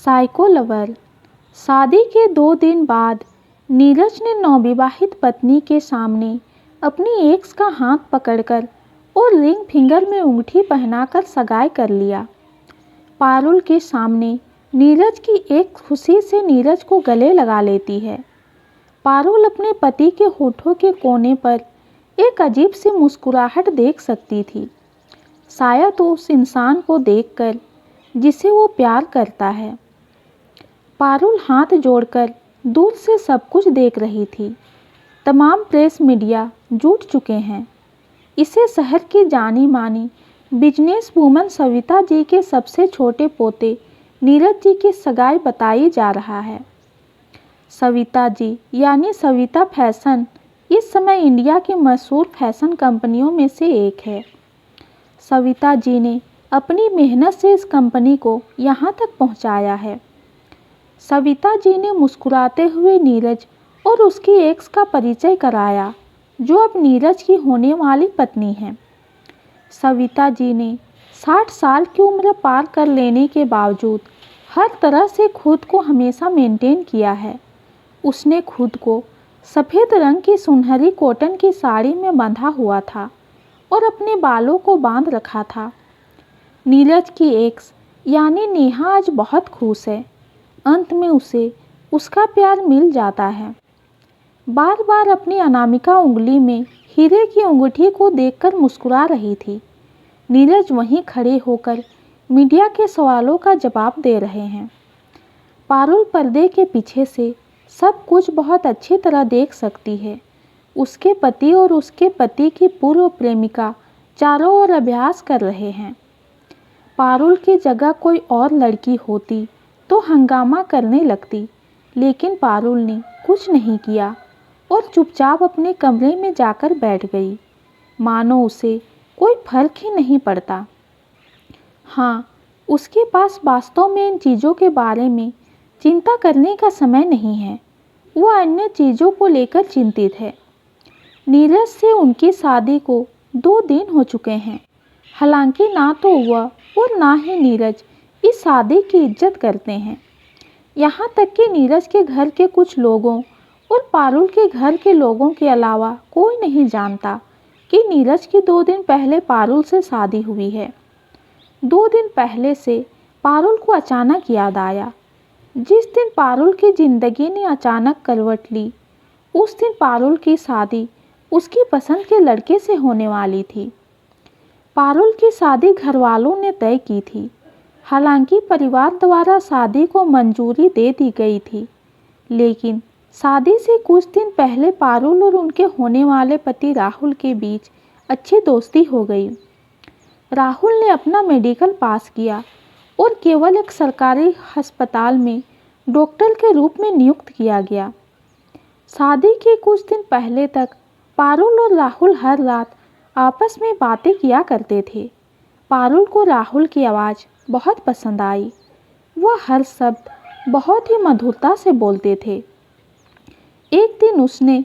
Psycho lover. शादी के 2 दिन बाद नीरज ने नवविवाहित पत्नी के सामने अपनी एक्स का हाथ पकड़कर और रिंग फिंगर में अंगूठी पहनाकर सगाई कर लिया। पारुल के सामने नीरज की एक खुशी से नीरज को गले लगा लेती है। पारुल अपने पति के होठों के कोने पर एक अजीब सी मुस्कुराहट देख सकती थी, शायद उस इंसान को देखकर जिसे वो प्यार करता है। पारुल हाथ जोड़कर दूर से सब कुछ देख रही थी। तमाम प्रेस मीडिया जुट चुके हैं। इसे शहर की जानी मानी बिजनेस वूमन सविता जी के सबसे छोटे पोते नीरज जी की सगाई बताई जा रहा है। सविता जी यानी सविता फैशन इस समय इंडिया की मशहूर फैशन कंपनियों में से एक है। सविता जी ने अपनी मेहनत से इस कंपनी को यहाँ तक पहुँचाया है। सविता जी ने मुस्कुराते हुए नीरज और उसकी एक्स का परिचय कराया, जो अब नीरज की होने वाली पत्नी है। सविता जी ने 60 साल की उम्र पार कर लेने के बावजूद हर तरह से खुद को हमेशा मेंटेन किया है। उसने खुद को सफ़ेद रंग की सुनहरी कॉटन की साड़ी में बंधा हुआ था और अपने बालों को बांध रखा था। नीरज की एक्स यानी नेहा आज बहुत खुश है। अंत में उसे उसका प्यार मिल जाता है। बार बार अपनी अनामिका उंगली में हीरे की अंगूठी को देखकर मुस्कुरा रही थी। नीरज वहीं खड़े होकर मीडिया के सवालों का जवाब दे रहे हैं। पारुल पर्दे के पीछे से सब कुछ बहुत अच्छी तरह देख सकती है। उसके पति और उसके पति की पूर्व प्रेमिका चारों ओर अभ्यास कर रहे हैं। पारुल की जगह कोई और लड़की होती तो हंगामा करने लगती, लेकिन पारुल ने कुछ नहीं किया और चुपचाप अपने कमरे में जाकर बैठ गई, मानो उसे कोई फर्क ही नहीं पड़ता। हाँ, उसके पास वास्तव में इन चीज़ों के बारे में चिंता करने का समय नहीं है। वह अन्य चीज़ों को लेकर चिंतित है। नीरज से उनकी शादी को 2 दिन हो चुके हैं। हालांकि ना तो वह और ना ही नीरज इस शादी की इज्जत करते हैं। यहाँ तक कि नीरज के घर के कुछ लोगों और पारुल के घर के लोगों के अलावा कोई नहीं जानता कि नीरज की 2 दिन पहले पारुल से शादी हुई है। 2 दिन पहले से पारुल को अचानक याद आया। जिस दिन पारुल की ज़िंदगी ने अचानक करवट ली, उस दिन पारुल की शादी उसकी पसंद के लड़के से होने वाली थी। पारुल की शादी घरवालों ने तय की थी। हालांकि परिवार द्वारा शादी को मंजूरी दे दी गई थी, लेकिन शादी से कुछ दिन पहले पारुल और उनके होने वाले पति राहुल के बीच अच्छी दोस्ती हो गई। राहुल ने अपना मेडिकल पास किया और केवल एक सरकारी अस्पताल में डॉक्टर के रूप में नियुक्त किया गया। शादी के कुछ दिन पहले तक पारुल और राहुल हर रात आपस में बातें किया करते थे। पारुल को राहुल की आवाज़ बहुत पसंद आई। वह हर शब्द बहुत ही मधुरता से बोलते थे। एक दिन उसने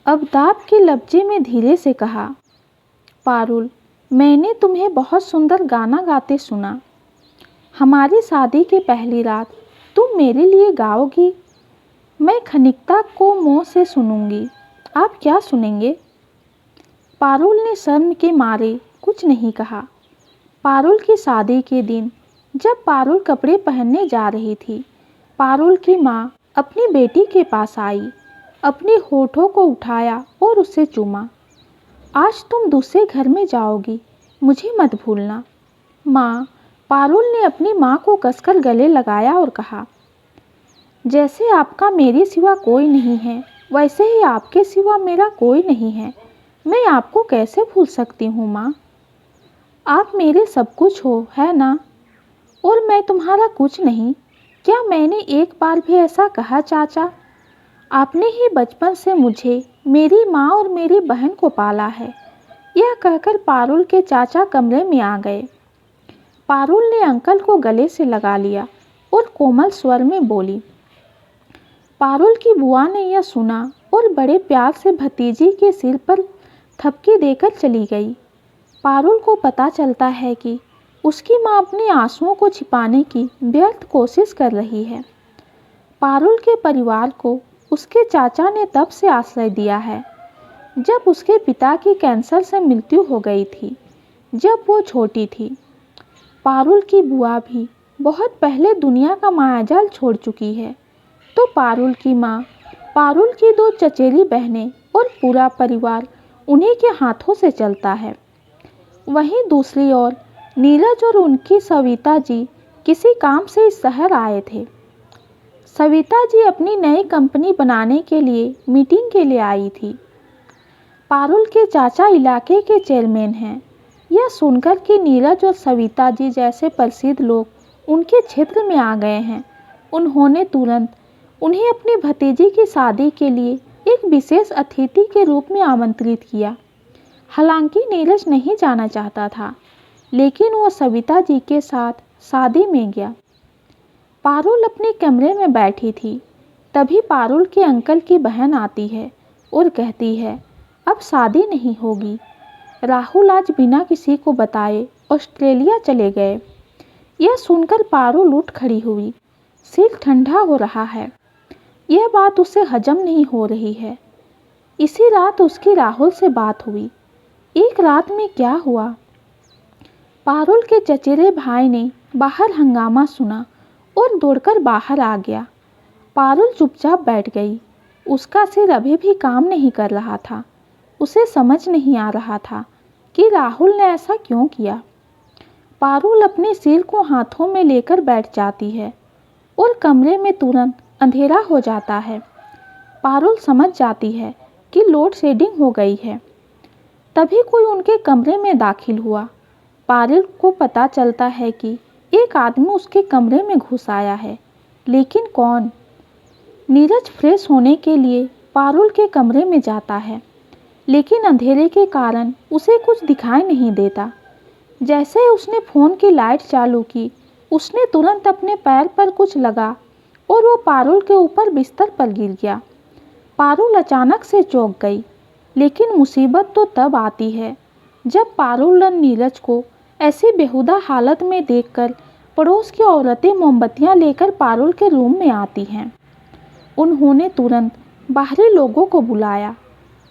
अब्ताब के लफ्ज़े में धीरे से कहा, पारुल, मैंने तुम्हें बहुत सुंदर गाना गाते सुना। हमारी शादी की पहली रात तुम मेरे लिए गाओगी। मैं खनिकता को मुँह से सुनूंगी। आप क्या सुनेंगे? पारुल ने शर्म के मारे कुछ नहीं कहा। पारुल की शादी के दिन जब पारुल कपड़े पहनने जा रही थी, पारुल की माँ अपनी बेटी के पास आई, अपने होठों को उठाया और उसे चूमा। आज तुम दूसरे घर में जाओगी, मुझे मत भूलना। माँ, पारुल ने अपनी माँ को कसकर गले लगाया और कहा, जैसे आपका मेरे सिवा कोई नहीं है, वैसे ही आपके सिवा मेरा कोई नहीं है। मैं आपको कैसे भूल सकती हूँ माँ? आप मेरे सब कुछ हो, है ना? और मैं तुम्हारा कुछ नहीं। क्या मैंने एक बार भी ऐसा कहा चाचा? आपने ही बचपन से मुझे, मेरी माँ और मेरी बहन को पाला है। यह कहकर पारुल के चाचा कमरे में आ गए। पारुल ने अंकल को गले से लगा लिया और कोमल स्वर में बोली। पारुल की बुआ ने यह सुना और बड़े प्यार से भतीजी के सिर पर थपकी देकर चली गई। पारुल को पता चलता है कि उसकी माँ अपने आंसुओं को छिपाने की व्यर्थ कोशिश कर रही है। पारुल के परिवार को उसके चाचा ने तब से आश्रय दिया है जब उसके पिता की कैंसर से मृत्यु हो गई थी, जब वो छोटी थी। पारुल की बुआ भी बहुत पहले दुनिया का मायाजाल छोड़ चुकी है, तो पारुल की माँ, पारुल की 2 चचेरी बहनें और पूरा परिवार उन्हीं के हाथों से चलता है। वहीं दूसरी ओर नीरज और उनकी सविता जी किसी काम से इस शहर आए थे। सविता जी अपनी नई कंपनी बनाने के लिए मीटिंग के लिए आई थी। पारुल के चाचा इलाके के चेयरमैन हैं। यह सुनकर कि नीरज और सविता जी जैसे प्रसिद्ध लोग उनके क्षेत्र में आ गए हैं, उन्होंने तुरंत उन्हें अपनी भतीजी की शादी के लिए एक विशेष अतिथि के रूप में आमंत्रित किया। हालांकि नीरज नहीं जाना चाहता था, लेकिन वो सविता जी के साथ शादी में गया। पारुल अपने कमरे में बैठी थी, तभी पारुल के अंकल की बहन आती है और कहती है, अब शादी नहीं होगी। राहुल आज बिना किसी को बताए ऑस्ट्रेलिया चले गए। यह सुनकर पारुल उठ खड़ी हुई। सिर ठंडा हो रहा है। यह बात उसे हजम नहीं हो रही है। इसी रात उसकी राहुल से बात हुई। एक रात में क्या हुआ? पारुल के चचेरे भाई ने बाहर हंगामा सुना और दौड़कर बाहर आ गया। पारुल चुपचाप बैठ गई। उसका सिर अभी भी काम नहीं कर रहा था। उसे समझ नहीं आ रहा था कि राहुल ने ऐसा क्यों किया। पारुल अपने सिर को हाथों में लेकर बैठ जाती है और कमरे में तुरंत अंधेरा हो जाता है। पारुल समझ जाती है कि लोड शेडिंग हो गई है। तभी कोई उनके कमरे में दाखिल हुआ। पारुल को पता चलता है कि एक आदमी उसके कमरे में घुस आया है, लेकिन कौन? नीरज फ्रेश होने के लिए पारुल के कमरे में जाता है, लेकिन अंधेरे के कारण उसे कुछ दिखाई नहीं देता। जैसे ही उसने फ़ोन की लाइट चालू की, उसने तुरंत अपने पैर पर कुछ लगा और वो पारुल के ऊपर बिस्तर पर गिर गया। पारुल अचानक से चौंक गई, लेकिन मुसीबत तो तब आती है जब पारुल और नीरज को ऐसी बेहुदा हालत में देखकर पड़ोस की औरतें मोमबत्तियां लेकर पारुल के रूम में आती हैं। उन्होंने तुरंत बाहरी लोगों को बुलाया।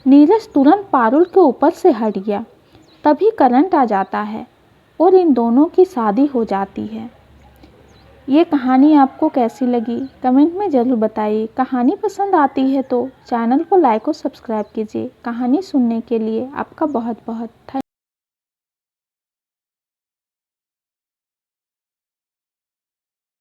नीरज तुरंत पारुल के ऊपर से हट गया। तभी करंट आ जाता है और इन दोनों की शादी हो जाती है। ये कहानी आपको कैसी लगी कमेंट में ज़रूर बताइए। कहानी पसंद आती है तो चैनल को लाइक और सब्सक्राइब कीजिए। कहानी सुनने के लिए आपका बहुत बहुत धन्यवाद।